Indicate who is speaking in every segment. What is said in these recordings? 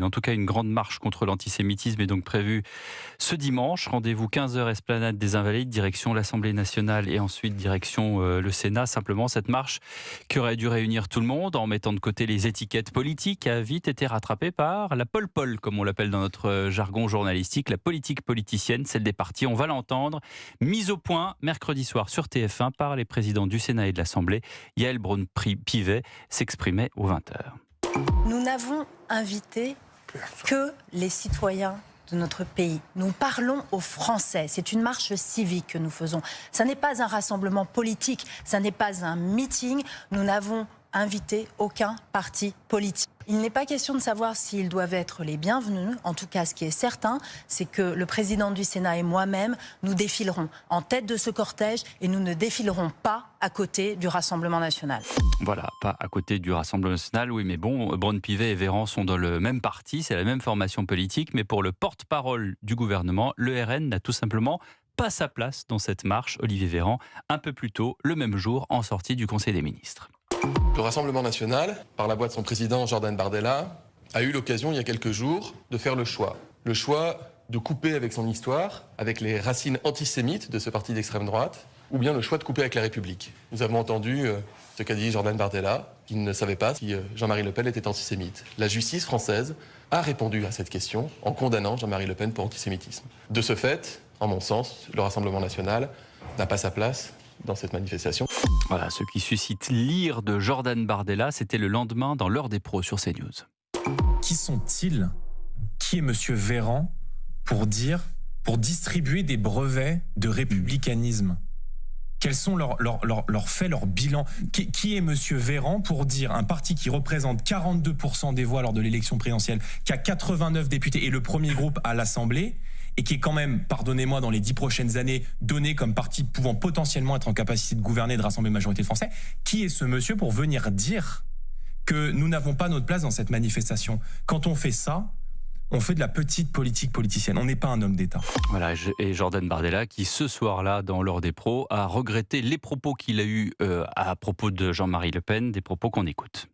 Speaker 1: En tout cas, une grande marche contre l'antisémitisme est donc prévue ce dimanche. Rendez-vous 15h esplanade des Invalides, direction l'Assemblée nationale et ensuite direction le Sénat. Simplement, cette marche qui aurait dû réunir tout le monde en mettant de côté les étiquettes politiques a vite été rattrapée par la pol-pol, comme on l'appelle dans notre jargon journalistique, la politique politicienne, celle des partis. On va l'entendre, mise au point mercredi soir sur TF1 par les présidents du Sénat et de l'Assemblée. Yael Braun-Pivet s'exprimait aux 20h.
Speaker 2: Nous n'avons invité que les citoyens de notre pays. Nous parlons aux Français. C'est une marche civique que nous faisons. Ça n'est pas un rassemblement politique, ça n'est pas un meeting. Nous n'avons invité aucun parti politique. Il n'est pas question de savoir s'ils doivent être les bienvenus. En tout cas, ce qui est certain, c'est que le président du Sénat et moi-même, nous défilerons en tête de ce cortège et nous ne défilerons pas à côté du Rassemblement national.
Speaker 1: Voilà, pas à côté du Rassemblement national, oui, mais bon, Braun-Pivet et Véran sont dans le même parti, c'est la même formation politique, mais pour le porte-parole du gouvernement, le RN n'a tout simplement pas sa place dans cette marche. Olivier Véran, un peu plus tôt, le même jour, en sortie du Conseil des ministres.
Speaker 3: Le Rassemblement national, par la voix de son président Jordan Bardella, a eu l'occasion il y a quelques jours de faire le choix. Le choix de couper avec son histoire, avec les racines antisémites de ce parti d'extrême droite, ou bien le choix de couper avec la République. Nous avons entendu ce qu'a dit Jordan Bardella, qui ne savait pas si Jean-Marie Le Pen était antisémite. La justice française a répondu à cette question en condamnant Jean-Marie Le Pen pour antisémitisme. De ce fait, en mon sens, le Rassemblement national n'a pas sa place dans cette manifestation.
Speaker 1: Voilà, ce qui suscite l'ire de Jordan Bardella, c'était le lendemain dans l'heure des pros sur CNews.
Speaker 4: Qui sont-ils? Qui est Monsieur Véran pour distribuer des brevets de républicanisme? Quels sont leurs faits, leurs bilans? Qui est Monsieur Véran pour dire un parti qui représente 42% des voix lors de l'élection présidentielle, qui a 89 députés et le premier groupe à l'Assemblée, et qui est quand même, pardonnez-moi, dans les 10 prochaines années, donné comme parti pouvant potentiellement être en capacité de gouverner et de rassembler une majorité de Français? Qui est ce monsieur pour venir dire que nous n'avons pas notre place dans cette manifestation? Quand on fait ça, on fait de la petite politique politicienne. On n'est pas un homme d'État.
Speaker 1: Voilà, et Jordan Bardella qui, ce soir-là, dans l'heure des pros, a regretté les propos qu'il a eus à propos de Jean-Marie Le Pen, des propos qu'on écoute.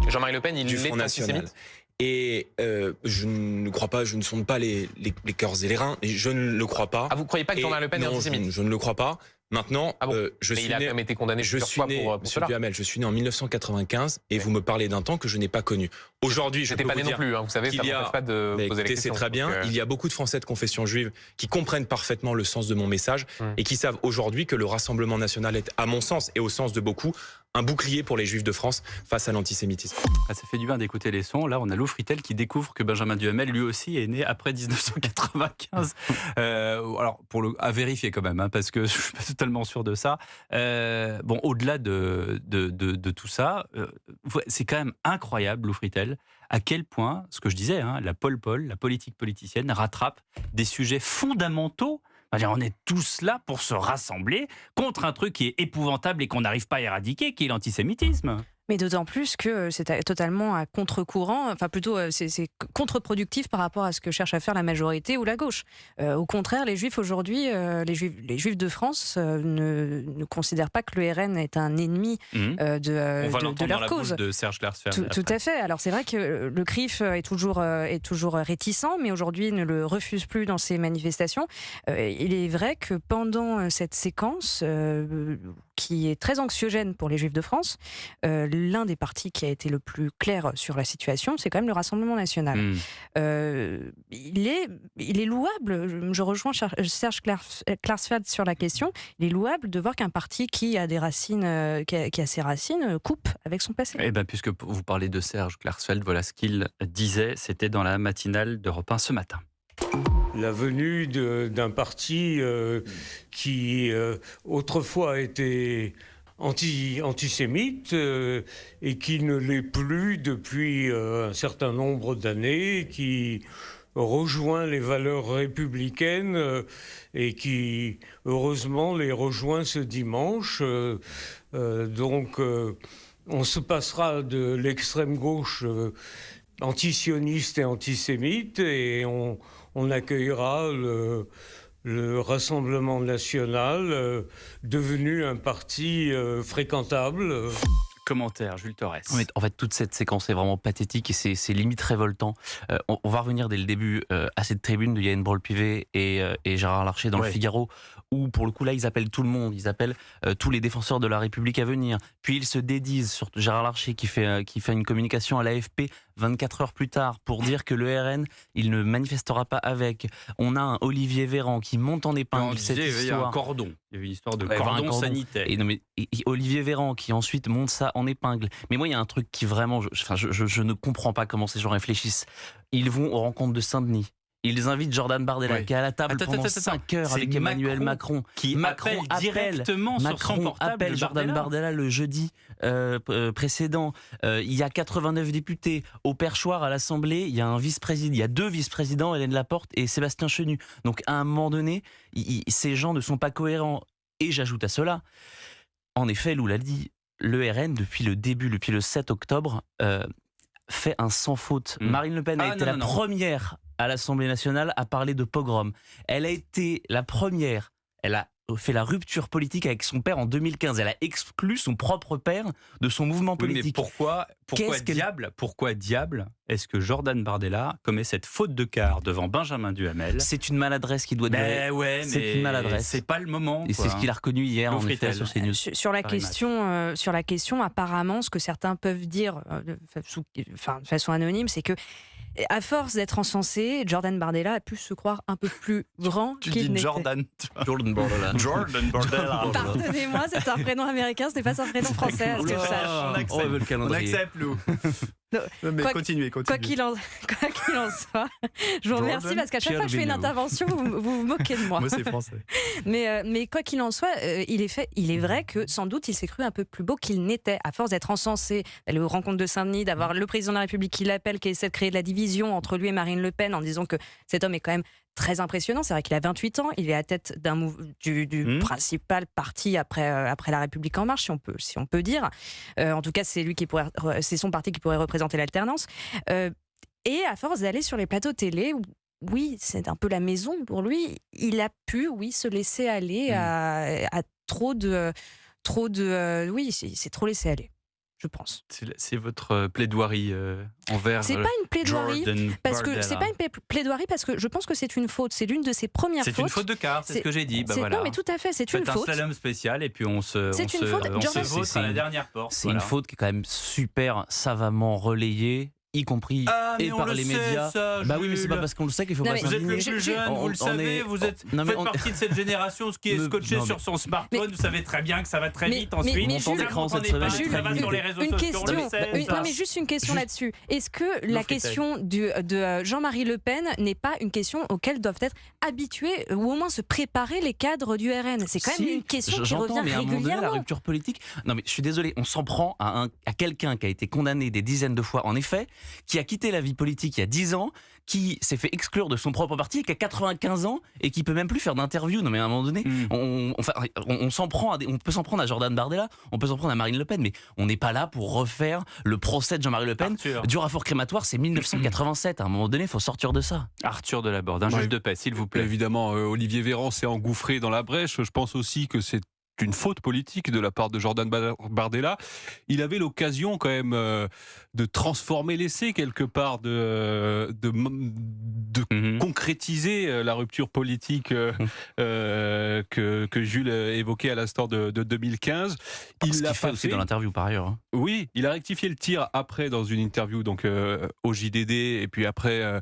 Speaker 5: Jean-Marie Le Pen, il est antisémite.
Speaker 6: Et je ne crois pas, je ne sonde pas les cœurs et les reins, et je ne le crois pas.
Speaker 5: Ah, vous ne croyez pas que Jean-Marie Le Pen est antisémite?
Speaker 6: Je ne le crois pas. Maintenant,
Speaker 5: il a quand même été condamné plusieurs fois pour
Speaker 6: Monsieur
Speaker 5: cela.
Speaker 6: Duhamel, je suis né en 1995 et vous me parlez d'un temps que je n'ai pas connu. Aujourd'hui, je peux
Speaker 5: pas
Speaker 6: vous
Speaker 5: né
Speaker 6: dire
Speaker 5: non plus, hein, vous savez, ça m'empêche pas de poser la question.
Speaker 6: C'est très bien. Il y a beaucoup de Français de confession juive qui comprennent parfaitement le sens de mon message et qui savent aujourd'hui que le Rassemblement national est, à mon sens et au sens de beaucoup, un bouclier pour les Juifs de France face à l'antisémitisme.
Speaker 1: Ah, ça fait du bien d'écouter les sons. Là, on a Lou Fritel qui découvre que Benjamin Duhamel, lui aussi, est né après 1995. Alors, à vérifier quand même, hein, parce que je suis pas totalement sûr de ça. Bon, au-delà de tout ça, c'est quand même incroyable, Lou Fritel, à quel point, ce que je disais, hein, la pol-pol, la politique politicienne, rattrape des sujets fondamentaux. On est tous là pour se rassembler contre un truc qui est épouvantable et qu'on n'arrive pas à éradiquer, qui est l'antisémitisme.
Speaker 7: Mais d'autant plus que c'est totalement à contre-courant, enfin plutôt c'est contre-productif par rapport à ce que cherche à faire la majorité ou la gauche. Au contraire, les Juifs aujourd'hui, les Juifs de France ne considèrent pas que le RN est un ennemi de leur cause.
Speaker 1: De Serge Klarsfeld.
Speaker 7: Tout à fait. Alors c'est vrai que le CRIF est toujours réticent, mais aujourd'hui ne le refuse plus dans ses manifestations. Il est vrai que pendant cette séquence qui est très anxiogène pour les Juifs de France, l'un des partis qui a été le plus clair sur la situation, c'est quand même le Rassemblement national. Il est louable, je rejoins Serge Klarsfeld sur la question, il est louable de voir qu'un parti qui a des racines, qui a ses racines, coupe avec son passé.
Speaker 1: Eh bien, puisque vous parlez de Serge Klarsfeld, voilà ce qu'il disait, c'était dans la matinale d'Europe 1 ce matin.
Speaker 8: La venue d'un parti qui autrefois était antisémite et qui ne l'est plus depuis un certain nombre d'années, qui rejoint les valeurs républicaines et qui, heureusement, les rejoint ce dimanche. Donc, on se passera de l'extrême gauche antisioniste et antisémite et on accueillera le Rassemblement national devenu un parti fréquentable.
Speaker 1: Commentaire, Jules Torres.
Speaker 9: En fait, toute cette séquence est vraiment pathétique et c'est limite révoltant. On va revenir dès le début à cette tribune de Yael Braun-Pivet et Gérard Larcher dans le Figaro, où pour le coup là ils appellent tout le monde, ils appellent tous les défenseurs de la République à venir. Puis ils se dédisent sur Gérard Larcher qui fait une communication à l'AFP 24 heures plus tard pour dire que le RN il ne manifestera pas avec. On a un Olivier Véran qui monte en épingle cette histoire.
Speaker 1: Il y a un cordon. Il y avait une histoire de cordon sanitaire.
Speaker 9: Et Olivier Véran qui ensuite monte ça en épingle. Mais moi il y a un truc qui vraiment, je ne comprends pas comment ces gens réfléchissent. Ils vont aux rencontres de Saint-Denis. Ils invitent Jordan Bardella qui est à la table pendant 5 heures avec Emmanuel Macron.
Speaker 1: Macron directement sur son portable
Speaker 9: appelle Jordan Bardella le jeudi précédent. Il y a 89 députés. Au perchoir à l'Assemblée, il y a il y a 2 vice-présidents, Hélène Laporte et Sébastien Chenu. Donc à un moment donné, ces gens ne sont pas cohérents. Et j'ajoute à cela, en effet, Lou l'a dit, le RN, depuis le début, depuis le 7 octobre, fait un sans faute. Marine Le Pen a été la première à l'Assemblée nationale à parler de pogrom. Elle a été la première, elle a fait la rupture politique avec son père en 2015. Elle a exclu son propre père de son mouvement politique.
Speaker 1: Mais pourquoi diable est-ce que Jordan Bardella commet cette faute de quart devant Benjamin Duhamel?
Speaker 9: C'est une maladresse qui doit durer. C'est une maladresse.
Speaker 1: C'est pas le moment.
Speaker 9: Et c'est ce qu'il a reconnu hier en effet sur CNews.
Speaker 7: Sur la question, apparemment, ce que certains peuvent dire de façon anonyme, c'est que à force d'être encensé, Jordan Bardella a pu se croire un peu plus grand qu'il n'était.
Speaker 1: Jordan
Speaker 7: Bardella. Pardonnez-moi, c'est un prénom américain, ce n'est pas un prénom français, à ce que je sache.
Speaker 1: On accepte, Lou. Mais continuez.
Speaker 7: Quoi qu'il en soit, je vous remercie parce qu'à chaque fois que je fais une intervention, vous vous moquez de moi.
Speaker 1: Moi, c'est français.
Speaker 7: Mais quoi qu'il en soit, il est vrai que sans doute il s'est cru un peu plus beau qu'il n'était, à force d'être encensé, d'aller aux rencontres de Saint-Denis, d'avoir le président de la République qui l'appelle, qui essaie de créer de la division entre lui et Marine Le Pen en disant que cet homme est quand même très impressionnant. C'est vrai qu'il a 28 ans, il est à tête du principal parti après La République En Marche, si on peut dire. En tout cas, c'est son parti qui pourrait représenter l'alternance. Et à force d'aller sur les plateaux télé, oui, c'est un peu la maison pour lui, il a pu, se laisser aller à trop de... oui, c'est trop laissé aller. Je pense.
Speaker 1: C'est votre plaidoirie envers.
Speaker 7: C'est pas une plaidoirie parce que c'est pas une plaidoirie parce que je pense que c'est une faute. C'est l'une de ses premières fautes.
Speaker 1: C'est une faute de quart, c'est ce que j'ai dit.
Speaker 7: Non, mais tout à fait, c'est une faute.
Speaker 1: C'est un slalom spécial et puis on se vote à la dernière porte.
Speaker 9: C'est une faute qui est quand même super savamment relayée, y compris par les médias. Oui, mais c'est pas parce qu'on le sait qu'il faut pas
Speaker 1: s'indigner. Vous êtes le plus jeune, vous le savez, vous faites partie de cette génération qui est scotché sur son smartphone. Vous savez très bien que ça va très vite ensuite.
Speaker 9: Mon temps d'écran cette semaine est très limité.
Speaker 1: Sur les réseaux sociaux,
Speaker 7: mais juste une question là-dessus. Est-ce que la question de Jean-Marie Le Pen n'est pas une question auquel doivent être habitués ou au moins se préparer les cadres du RN? C'est quand même une question qui revient
Speaker 9: mais à un moment donné, la rupture politique. Non, mais je suis désolé, on s'en prend à quelqu'un qui a été condamné des dizaines de fois, en effet, qui a quitté la vie politique il y a 10 ans, qui s'est fait exclure de son propre parti, qui a 95 ans et qui peut même plus faire d'interview. Non mais à un moment donné, on s'en prend on peut s'en prendre à Jordan Bardella, on peut s'en prendre à Marine Le Pen, mais on n'est pas là pour refaire le procès de Jean-Marie Le Pen. Du rapport crématoire, c'est 1987. À un moment donné, il faut sortir de ça.
Speaker 1: Arthur Delaborde, un juge de paix, s'il vous plaît.
Speaker 10: Évidemment, Olivier Véran s'est engouffré dans la brèche. Je pense aussi que c'est une faute politique de la part de Jordan Bardella. Il avait l'occasion quand même de transformer l'essai quelque part, de concrétiser la rupture politique que Jules évoquait à l'instant de 2015.
Speaker 9: Il l'a fait aussi dans l'interview par ailleurs.
Speaker 10: Oui, il a rectifié le tir après dans une interview donc au JDD et puis après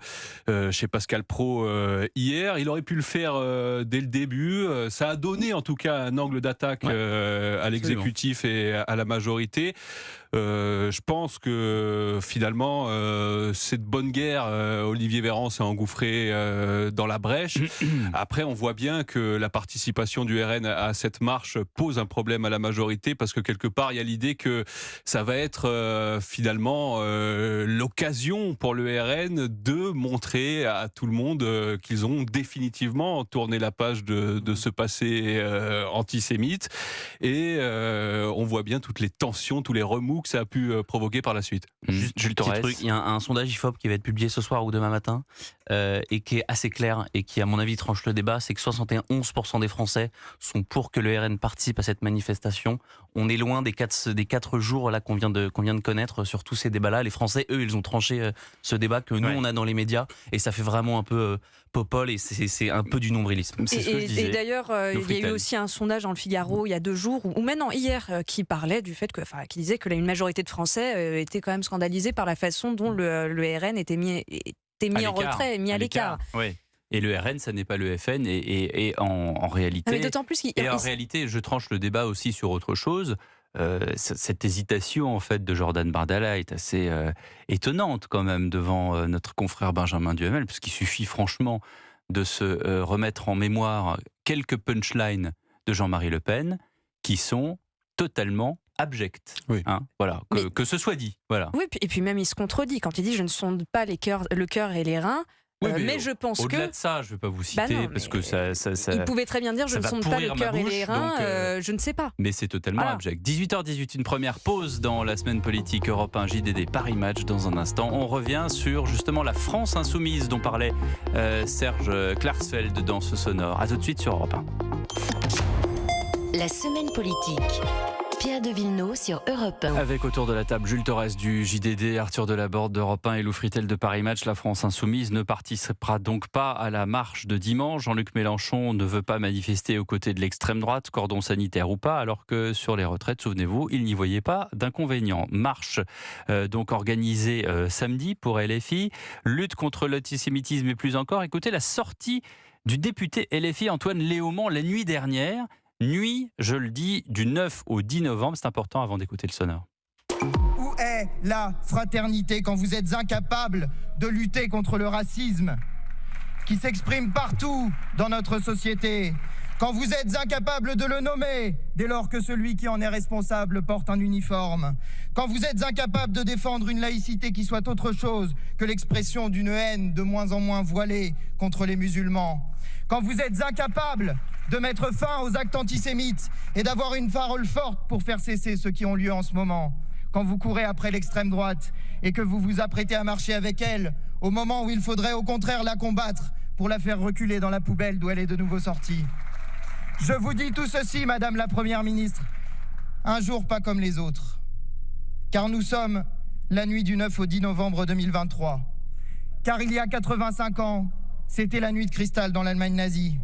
Speaker 10: chez Pascal Praud hier. Il aurait pu le faire dès le début. Ça a donné en tout cas un angle d'attaque à l'exécutif et à la majorité. Je pense que finalement c'est de bonne guerre. Olivier Véran s'est engouffré dans la brèche. Après on voit bien que la participation du RN à cette marche pose un problème à la majorité parce que quelque part il y a l'idée que ça va être finalement l'occasion pour le RN de montrer à tout le monde qu'ils ont définitivement tourné la page de ce passé antisémite et on voit bien toutes les tensions, tous les remous que ça a pu provoquer par la suite.
Speaker 9: Jules Torres. Il y a un sondage IFOP qui va être publié ce soir ou demain matin et qui est assez clair et qui, à mon avis, tranche le débat, c'est que 71% des Français sont pour que le RN participe à cette manifestation. On est loin des 4 jours là qu'on vient de connaître sur tous ces débats-là. Les Français, eux, ils ont tranché ce débat que nous, on a dans les médias, et ça fait vraiment un peu popole, et c'est un peu du nombrilisme.
Speaker 7: Et d'ailleurs, il y a eu aussi un sondage dans le Figaro il y a 2 jours, ou maintenant hier, qui parlait du fait qui disait que une majorité de Français étaient quand même scandalisés par la façon dont le RN était mis en retrait, mis à l'écart.
Speaker 1: Oui. Et le RN, ça n'est pas le FN, et en réalité...
Speaker 7: Mais d'autant plus
Speaker 1: en réalité, je tranche le débat aussi sur autre chose. Cette hésitation en fait de Jordan Bardella est assez étonnante quand même devant notre confrère Benjamin Duhamel, parce qu'il suffit franchement de se remettre en mémoire quelques punchlines de Jean-Marie Le Pen qui sont totalement abjectes.
Speaker 10: Oui.
Speaker 1: Hein, voilà, que ce soit dit. Voilà.
Speaker 7: Oui, et puis même il se contredit quand il dit « je ne sonde pas le cœur et les reins ».
Speaker 1: Oui,
Speaker 7: mais je pense
Speaker 1: au-delà de ça, je ne vais pas vous citer,
Speaker 7: non,
Speaker 1: parce que ça...
Speaker 7: Il pouvait très bien dire « je ne sonde pas le cœur et les reins, je ne sais pas ».
Speaker 1: Mais c'est totalement abject. 18h18, une première pause dans la semaine politique Europe 1 JDD Paris Match. Dans un instant, on revient sur justement la France insoumise dont parlait Serge Klarsfeld dans ce sonore. A tout de suite sur Europe 1.
Speaker 11: La semaine politique. Pierre de Villeneuve sur Europe 1.
Speaker 1: Avec autour de la table Jules Torres du JDD, Arthur Delaborde d'Europe 1 et Lou Fritel de Paris Match. La France insoumise ne participera donc pas à la marche de dimanche. Jean-Luc Mélenchon ne veut pas manifester aux côtés de l'extrême droite, cordon sanitaire ou pas, alors que sur les retraites, souvenez-vous, il n'y voyait pas d'inconvénient. Marche donc organisée samedi pour LFI. Lutte contre l'antisémitisme et plus encore. Écoutez la sortie du député LFI Antoine Léaumont la nuit dernière. Nuit, je le dis, du 9 au 10 novembre, c'est important avant d'écouter le sonore.
Speaker 12: Où est la fraternité quand vous êtes incapable de lutter contre le racisme qui s'exprime partout dans notre société? Quand vous êtes incapable de le nommer dès lors que celui qui en est responsable porte un uniforme? Quand vous êtes incapable de défendre une laïcité qui soit autre chose que l'expression d'une haine de moins en moins voilée contre les musulmans? Quand vous êtes incapable de mettre fin aux actes antisémites et d'avoir une parole forte pour faire cesser ceux qui ont lieu en ce moment? Quand vous courez après l'extrême droite et que vous vous apprêtez à marcher avec elle au moment où il faudrait au contraire la combattre pour la faire reculer dans la poubelle d'où elle est de nouveau sortie? Je vous dis tout ceci, Madame la Première ministre, un jour pas comme les autres. Car nous sommes la nuit du 9 au 10 novembre 2023. Car il y a 85 ans, c'était la nuit de cristal dans l'Allemagne nazie.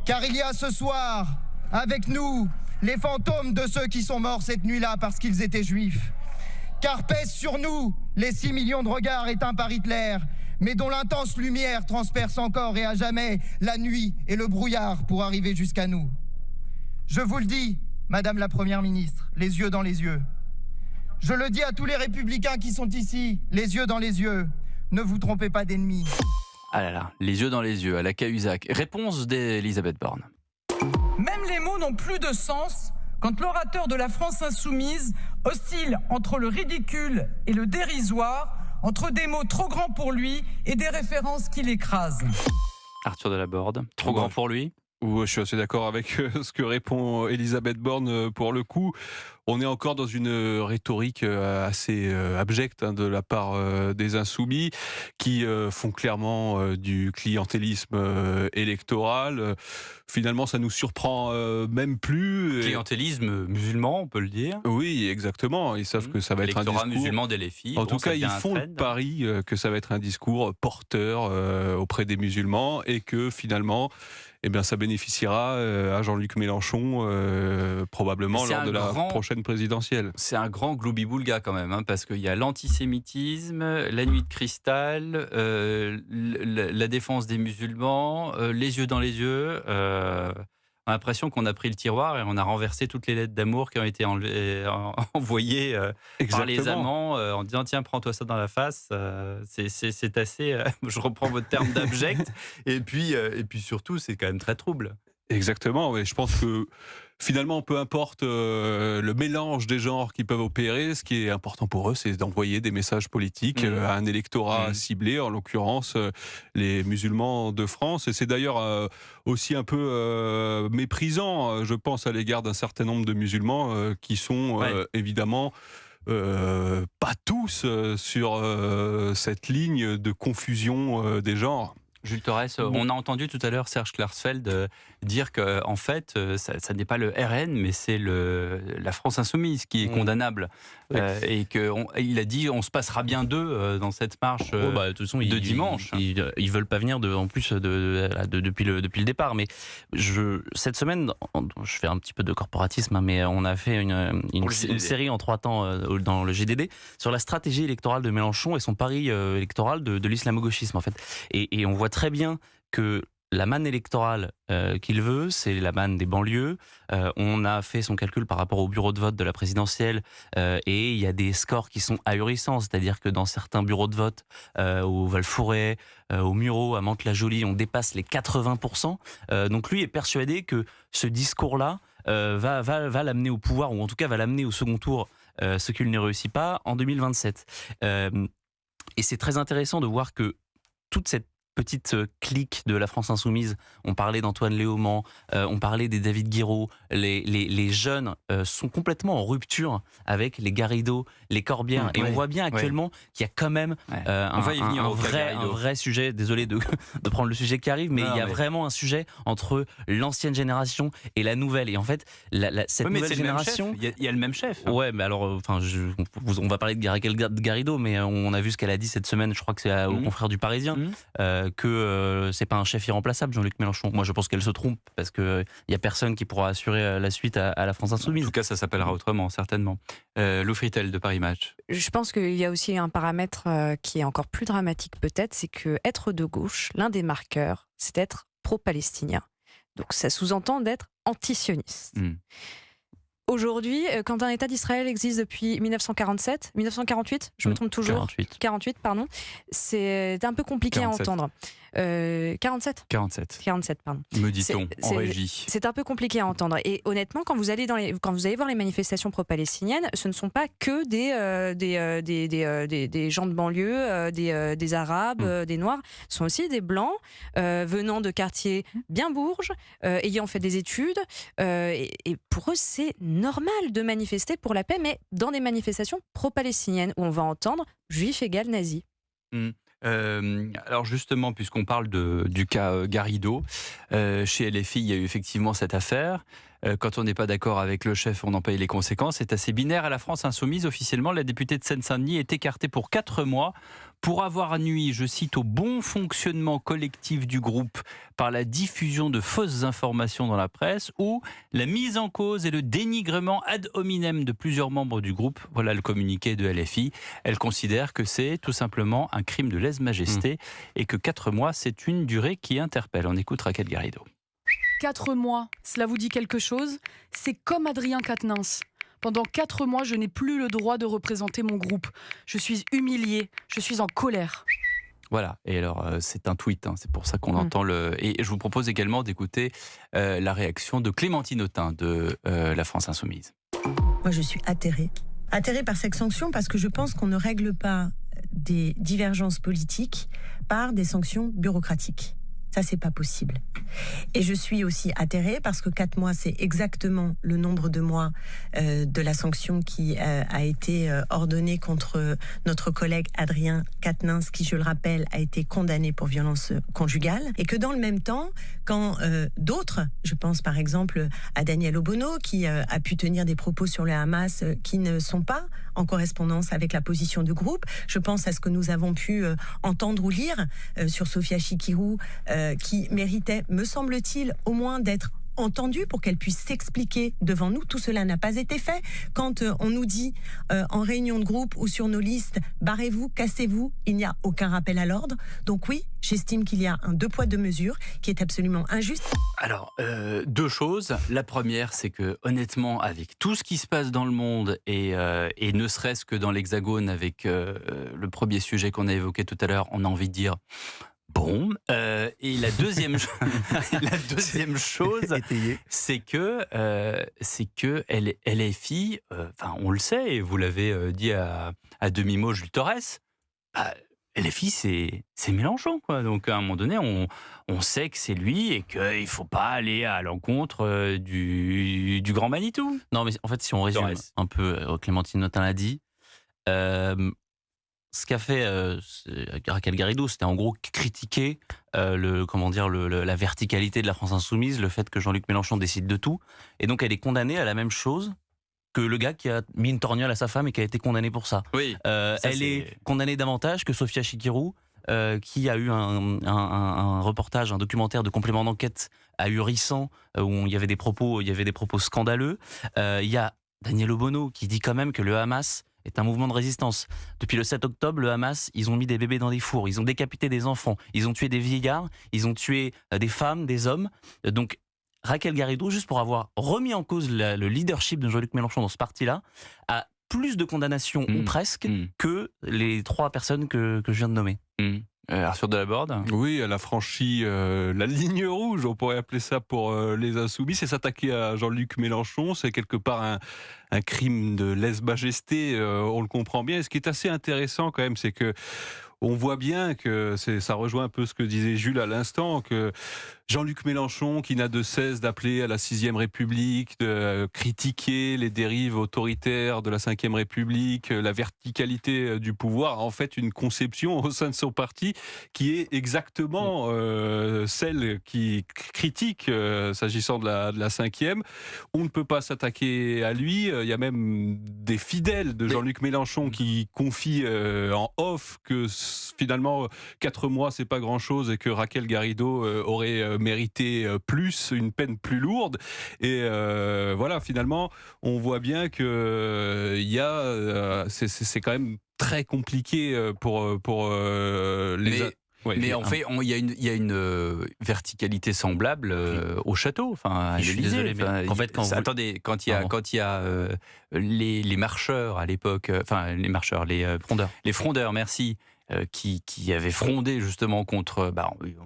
Speaker 12: Car il y a ce soir, avec nous, les fantômes de ceux qui sont morts cette nuit-là parce qu'ils étaient juifs. Car pèsent sur nous les 6 millions de regards éteints par Hitler, mais dont l'intense lumière transperce encore et à jamais la nuit et le brouillard pour arriver jusqu'à nous. Je vous le dis, Madame la Première ministre, les yeux dans les yeux. Je le dis à tous les républicains qui sont ici, les yeux dans les yeux. Ne vous trompez pas d'ennemis.
Speaker 1: Ah là là, les yeux dans les yeux, à la Cahuzac. Réponse d'Elisabeth Borne.
Speaker 13: Même les mots n'ont plus de sens quand l'orateur de la France insoumise oscille entre le ridicule et le dérisoire, entre des mots trop grands pour lui et des références qui l'écrasent.
Speaker 1: Arthur Delaborde, trop grand pour lui?
Speaker 10: Je suis assez d'accord avec ce que répond Elisabeth Borne pour le coup. On est encore dans une rhétorique assez abjecte de la part des insoumis qui font clairement du clientélisme électoral. Finalement, ça nous surprend même plus.
Speaker 1: Clientélisme musulman, on peut le dire.
Speaker 10: Oui, exactement. Ils savent que ça va être un discours
Speaker 1: musulman des LFI.
Speaker 10: En tout cas, ils font le pari que ça va être un discours porteur auprès des musulmans et que finalement, eh bien, ça bénéficiera à Jean-Luc Mélenchon probablement lors de la prochaine présidentielle.
Speaker 1: C'est un grand gloubi-boulga quand même, parce qu'il y a l'antisémitisme, la nuit de cristal, la défense des musulmans, les yeux dans les yeux. On a l'impression qu'on a pris le tiroir et on a renversé toutes les lettres d'amour qui ont été envoyées par les amants en disant tiens, prends-toi ça dans la face. C'est assez, je reprends votre terme d'abject, et puis surtout c'est quand même très trouble.
Speaker 10: Exactement, oui. Je pense que finalement, peu importe le mélange des genres qui peuvent opérer, ce qui est important pour eux, c'est d'envoyer des messages politiques à un électorat ciblé, en l'occurrence les musulmans de France. Et c'est d'ailleurs aussi un peu méprisant, je pense, à l'égard d'un certain nombre de musulmans qui sont évidemment pas tous sur cette ligne de confusion des genres.
Speaker 1: Jules Torres, on a entendu tout à l'heure Serge Klarsfeld dire que en fait, ça n'est pas le RN, mais c'est la France insoumise qui est condamnable. Et qu'il a dit on se passera bien d'eux dans cette marche
Speaker 9: de toute façon,
Speaker 1: de dimanche.
Speaker 9: Ils veulent pas venir en plus depuis le départ. Mais cette semaine, je fais un petit peu de corporatisme, mais on a fait une série en 3 temps dans le GDD sur la stratégie électorale de Mélenchon et son pari électoral de l'islamo-gauchisme en fait. Et on voit très bien que la manne électorale qu'il veut, c'est la manne des banlieues. On a fait son calcul par rapport au bureau de vote de la présidentielle et il y a des scores qui sont ahurissants. C'est-à-dire que dans certains bureaux de vote, au Val-Fouret, au Mureau, à Mantes-la-Jolie, on dépasse les 80%. Donc lui est persuadé que ce discours-là va l'amener au pouvoir, ou en tout cas va l'amener au second tour, ce qu'il ne réussit pas en 2027. Et c'est très intéressant de voir que toute cette petite clique de la France Insoumise, on parlait d'Antoine Léaumont, on parlait des David Guiraud, les jeunes sont complètement en rupture avec les Garrido, les Corbière, et on voit bien actuellement qu'il y a quand même un vrai sujet, désolé de prendre le sujet qui arrive, mais il y a vraiment un sujet entre l'ancienne génération et la nouvelle, et en fait cette nouvelle génération...
Speaker 1: Il y a le même chef.
Speaker 9: Ouais, mais alors, on va parler de Garrido, mais on a vu ce qu'elle a dit cette semaine, je crois que c'est au confrère du Parisien, que c'est pas un chef irremplaçable, Jean-Luc Mélenchon. Moi, je pense qu'elle se trompe parce qu'il y a personne qui pourra assurer la suite à la France Insoumise.
Speaker 1: En tout cas, ça s'appellera autrement, certainement. Lou Fritel de Paris Match.
Speaker 7: Je pense qu'il y a aussi un paramètre qui est encore plus dramatique peut-être, c'est que être de gauche, l'un des marqueurs, c'est être pro-palestinien. Donc ça sous-entend d'être anti-sioniste. Aujourd'hui, quand un État d'Israël existe depuis 1948, je me trompe toujours. 48, pardon. C'est un peu compliqué 47. À entendre. 47, pardon.
Speaker 1: Me dit-on en régie.
Speaker 7: C'est un peu compliqué à entendre. Et honnêtement, quand vous allez voir les manifestations pro-palestiniennes, ce ne sont pas que des gens de banlieue, des Arabes, des Noirs. Ce sont aussi des Blancs venant de quartiers bien bourges, ayant fait des études. Et pour eux, c'est normal de manifester pour la paix, mais dans des manifestations pro-palestiniennes où on va entendre juif égale nazi.
Speaker 1: Alors justement, puisqu'on parle du cas Garrido, chez LFI, il y a eu effectivement cette affaire. Quand on n'est pas d'accord avec le chef, on en paye les conséquences. C'est assez binaire. À la France Insoumise, officiellement, la députée de Seine-Saint-Denis est écartée pour 4 mois pour avoir nui, je cite, au bon fonctionnement collectif du groupe par la diffusion de fausses informations dans la presse ou la mise en cause et le dénigrement ad hominem de plusieurs membres du groupe. Voilà le communiqué de LFI. Elle considère que c'est tout simplement un crime de lèse-majesté et que 4 mois, c'est une durée qui interpelle. On écoute Raquel Garrido.
Speaker 14: 4 mois, cela vous dit quelque chose? C'est comme Adrien Quatennens. Pendant 4 mois, je n'ai plus le droit de représenter mon groupe. Je suis humiliée, je suis en colère.
Speaker 1: Voilà, et alors c'est un tweet, c'est pour ça qu'on entend le... Et je vous propose également d'écouter la réaction de Clémentine Autain de la France Insoumise.
Speaker 15: Moi je suis atterrée par cette sanction parce que je pense qu'on ne règle pas des divergences politiques par des sanctions bureaucratiques. Ça, c'est pas possible. Et je suis aussi atterrée parce que 4 mois, c'est exactement le nombre de mois de la sanction qui a été ordonnée contre notre collègue Adrien Quatennens, qui, je le rappelle, a été condamné pour violence conjugale. Et que dans le même temps, quand d'autres, je pense par exemple à Daniel Obono, qui a pu tenir des propos sur le Hamas qui ne sont pas en correspondance avec la position du groupe, je pense à ce que nous avons pu entendre ou lire sur Sophia Chikirou, qui méritait, me semble-t-il, au moins d'être entendue pour qu'elle puisse s'expliquer devant nous. Tout cela n'a pas été fait. Quand on nous dit en réunion de groupe ou sur nos listes, barrez-vous, cassez-vous, il n'y a aucun rappel à l'ordre. Donc oui, j'estime qu'il y a un 2 poids 2 mesures qui est absolument injuste.
Speaker 1: Alors, 2 choses. La première, c'est que honnêtement, avec tout ce qui se passe dans le monde et ne serait-ce que dans l'Hexagone avec le premier sujet qu'on a évoqué tout à l'heure, on a envie de dire... Bon, et la deuxième chose, c'est que LFI, on le sait, et vous l'avez dit à demi-mot Jules Torres, LFI c'est Mélenchon, quoi. Donc à un moment donné, on sait que c'est lui et qu'il ne faut pas aller à l'encontre du grand Manitou.
Speaker 9: Non, mais en fait, si on résume un peu, Clémentine Autain l'a dit, ce qu'a fait Raquel Garrido, c'était en gros critiquer la verticalité de la France insoumise, le fait que Jean-Luc Mélenchon décide de tout. Et donc, elle est condamnée à la même chose que le gars qui a mis une torgnole à sa femme et qui a été condamné pour ça.
Speaker 1: Oui.
Speaker 9: Elle est condamnée davantage que Sophia Chikirou, qui a eu un reportage, un documentaire de complément d'enquête ahurissant, où il y avait des propos scandaleux. Il y a Daniel Obono qui dit quand même que le Hamas est un mouvement de résistance. Depuis le 7 octobre, le Hamas, ils ont mis des bébés dans des fours, ils ont décapité des enfants, ils ont tué des vieillards, ils ont tué des femmes, des hommes. Donc Raquel Garrido, juste pour avoir remis en cause le leadership de Jean-Luc Mélenchon dans ce parti-là, a plus de condamnations, ou presque, que les 3 personnes que je viens de nommer.
Speaker 1: Arthur Delaborde.
Speaker 10: Oui, elle a franchi la ligne rouge, on pourrait appeler ça pour les insoumis. C'est s'attaquer à Jean-Luc Mélenchon, c'est quelque part un crime de lèse-majesté, on le comprend bien. Et ce qui est assez intéressant quand même, c'est que on voit bien que ça rejoint un peu ce que disait Jules à l'instant, que Jean-Luc Mélenchon, qui n'a de cesse d'appeler à la 6e République, de critiquer les dérives autoritaires de la 5e République, la verticalité du pouvoir, a en fait une conception au sein de son parti qui est exactement celle qui critique s'agissant de la 5e. On ne peut pas s'attaquer à lui. Il y a même des fidèles de Jean-Luc Mélenchon qui confient en off que finalement 4 mois c'est pas grand-chose et que Raquel Garrido aurait mérité plus, une peine plus lourde. Et voilà, finalement, on voit bien que c'est quand même très compliqué pour les...
Speaker 1: Ouais, mais en fait, il y a une verticalité semblable au château, enfin à l'Élysée.
Speaker 9: En fait,
Speaker 1: quand il y a les marcheurs à l'époque, les frondeurs, merci, qui avaient frondé justement contre,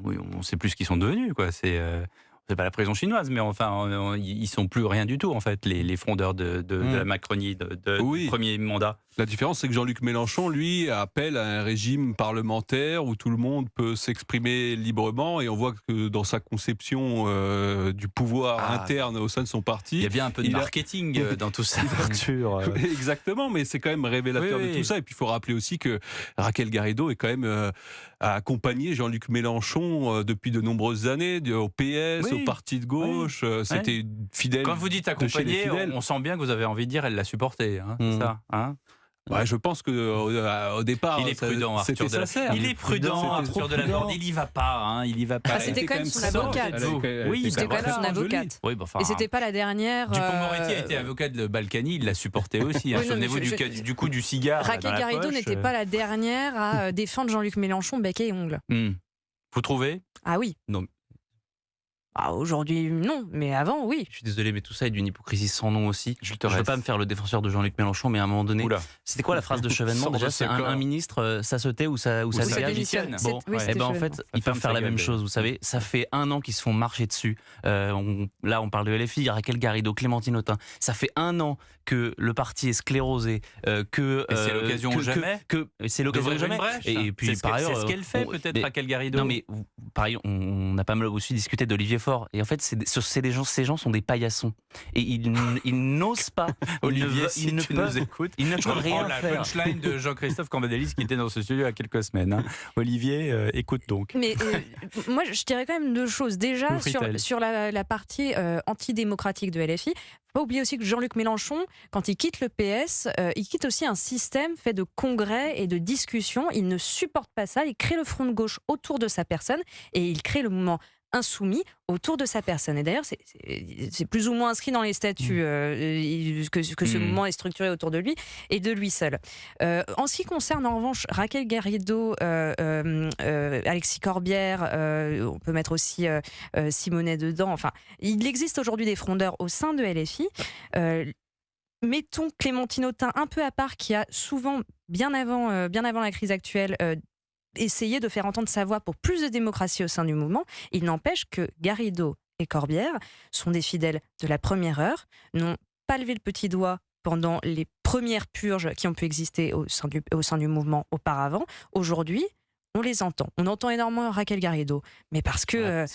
Speaker 1: on ne sait plus ce qu'ils sont devenus, quoi. C'est pas la prison chinoise, mais enfin, ils sont plus rien du tout, en fait, les frondeurs de la Macronie, du premier mandat.
Speaker 10: La différence, c'est que Jean-Luc Mélenchon, lui, appelle à un régime parlementaire où tout le monde peut s'exprimer librement, et on voit que dans sa conception du pouvoir interne au sein de son parti...
Speaker 1: Il y a bien un peu de marketing dans tout ça, Arthur.
Speaker 10: Exactement, mais c'est quand même révélateur de tout ça. Et puis, il faut rappeler aussi que Raquel Garrido est quand même a accompagné Jean-Luc Mélenchon depuis de nombreuses années, au PS, au parti de gauche. C'était fidèle.
Speaker 1: Quand vous dites accompagné, on sent bien que vous avez envie de dire elle l'a supporté. C'est ça, hein?
Speaker 10: Ouais, je pense qu'au départ,
Speaker 1: il est prudent, Arthur Delaborde. Il est prudent, Arthur Delaborde. Il y va pas, il y va pas.
Speaker 7: C'était quand même son avocate. Oui, c'était quand même son avocate. Et c'était pas la dernière.
Speaker 1: Dupond-Moretti a été avocat de Balkany, il l'a supporté aussi. Souvenez-vous du coup du cigare.
Speaker 7: Raquel Garrido n'était pas la dernière à défendre Jean-Luc Mélenchon bec et ongles.
Speaker 1: Vous trouvez?
Speaker 7: Ah oui.
Speaker 1: Non.
Speaker 7: Aujourd'hui, non, mais avant, oui.
Speaker 9: Je suis désolé, mais tout ça est d'une hypocrisie sans nom aussi. Je ne veux pas me faire le défenseur de Jean-Luc Mélenchon, mais à un moment donné, c'était quoi la phrase de Chevènement? Déjà, c'est un ministre, ça se tait ou ça
Speaker 1: démissionne.
Speaker 9: Bon, en fait, ils peuvent faire la même chose, vous savez. Ça fait 1 an qu'ils se font marcher dessus. Là, on parle de LFI, Raquel Garrido, Clémentine Autain. Ça fait 1 an que le parti est sclérosé, que
Speaker 1: c'est l'occasion ou jamais.
Speaker 9: C'est l'occasion ou jamais.
Speaker 1: Et puis par ailleurs, c'est ce qu'elle fait peut-être, Raquel Garrido.
Speaker 9: Non, mais pareil, on a pas mal aussi discuté d'Olivier Faure. Et en fait, ces gens sont des paillassons. Et ils n'osent pas.
Speaker 1: Olivier, si tu nous écoutes,
Speaker 9: ils ne peuvent rien
Speaker 1: la
Speaker 9: faire.
Speaker 1: punchline de Jean-Christophe Cambadélis qui était dans ce studio il y a quelques semaines. Olivier, écoute donc.
Speaker 7: Mais moi, je dirais quand même 2 choses. Déjà, sur la partie antidémocratique de LFI, faut pas oublier aussi que Jean-Luc Mélenchon, quand il quitte le PS, il quitte aussi un système fait de congrès et de discussions. Il ne supporte pas ça. Il crée le front de gauche autour de sa personne et il crée le mouvement insoumis autour de sa personne. Et d'ailleurs, c'est plus ou moins inscrit dans les statuts que ce mouvement est structuré autour de lui et de lui seul. En ce qui concerne en revanche Raquel Garrido, Alexis Corbière, on peut mettre aussi Simonet dedans. Enfin, il existe aujourd'hui des frondeurs au sein de LFI. Mettons Clémentine Autain un peu à part, qui a souvent, bien avant la crise actuelle, essayer de faire entendre sa voix pour plus de démocratie au sein du mouvement. Il n'empêche que Garrido et Corbière sont des fidèles de la première heure, n'ont pas levé le petit doigt pendant les premières purges qui ont pu exister au sein du mouvement auparavant. Aujourd'hui, on les entend. On entend énormément Raquel Garrido, mais parce que,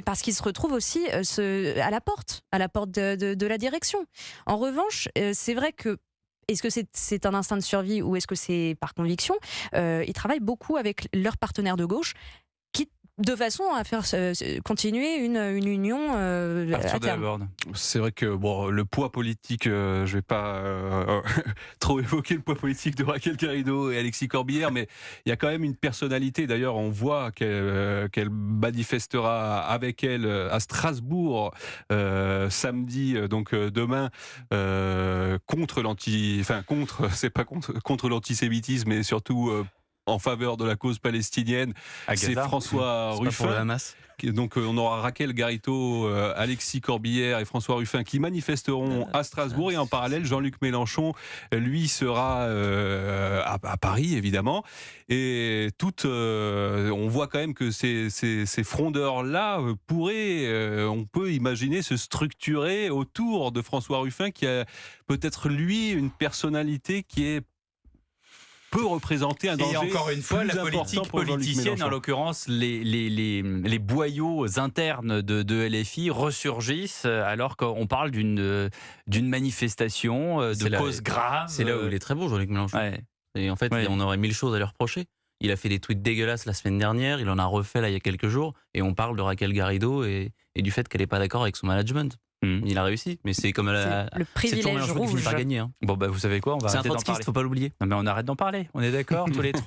Speaker 7: parce qu'ils se retrouvent aussi à la porte de la direction. En revanche, c'est vrai que est-ce que c'est un instinct de survie ou est-ce que c'est par conviction, ils travaillent beaucoup avec leurs partenaires de gauche, de façon à faire continuer une union à terme.
Speaker 10: C'est vrai que le poids politique, je ne vais pas trop évoquer le poids politique de Raquel Garrido et Alexis Corbière, mais il y a quand même une personnalité. D'ailleurs, on voit qu'elle manifestera avec elle à Strasbourg samedi, donc demain, contre l'antisémitisme, mais surtout en faveur de la cause palestinienne. C'est François Ruffin. Donc on aura Raquel Garrido, Alexis Corbière et François Ruffin qui manifesteront à Strasbourg, et en parallèle Jean-Luc Mélenchon, lui, sera à Paris évidemment, et on voit quand même que ces frondeurs-là on peut imaginer se structurer autour de François Ruffin, qui a peut-être lui une personnalité qui est peut représenter un danger.
Speaker 1: Et encore une fois, la politique politicienne, en l'occurrence, les boyaux internes de LFI ressurgissent alors qu'on parle d'une manifestation de cause grave.
Speaker 9: C'est là où il est très bon, Jean-Luc Mélenchon.
Speaker 1: Ouais.
Speaker 9: Et en fait, on aurait 1000 choses à lui reprocher. Il a fait des tweets dégueulasses la semaine dernière, il en a refait là il y a quelques jours, et on parle de Raquel Garrido et du fait qu'elle n'est pas d'accord avec son management. Il a réussi, mais c'est comme
Speaker 7: le privilège rouge.
Speaker 9: Qui finit par gagner.
Speaker 1: Bon, vous savez quoi, on va
Speaker 9: c'est un
Speaker 1: arrêter d'en parler.
Speaker 9: trotskiste, faut pas l'oublier.
Speaker 1: Non, mais on arrête d'en parler, on est d'accord tous les trois.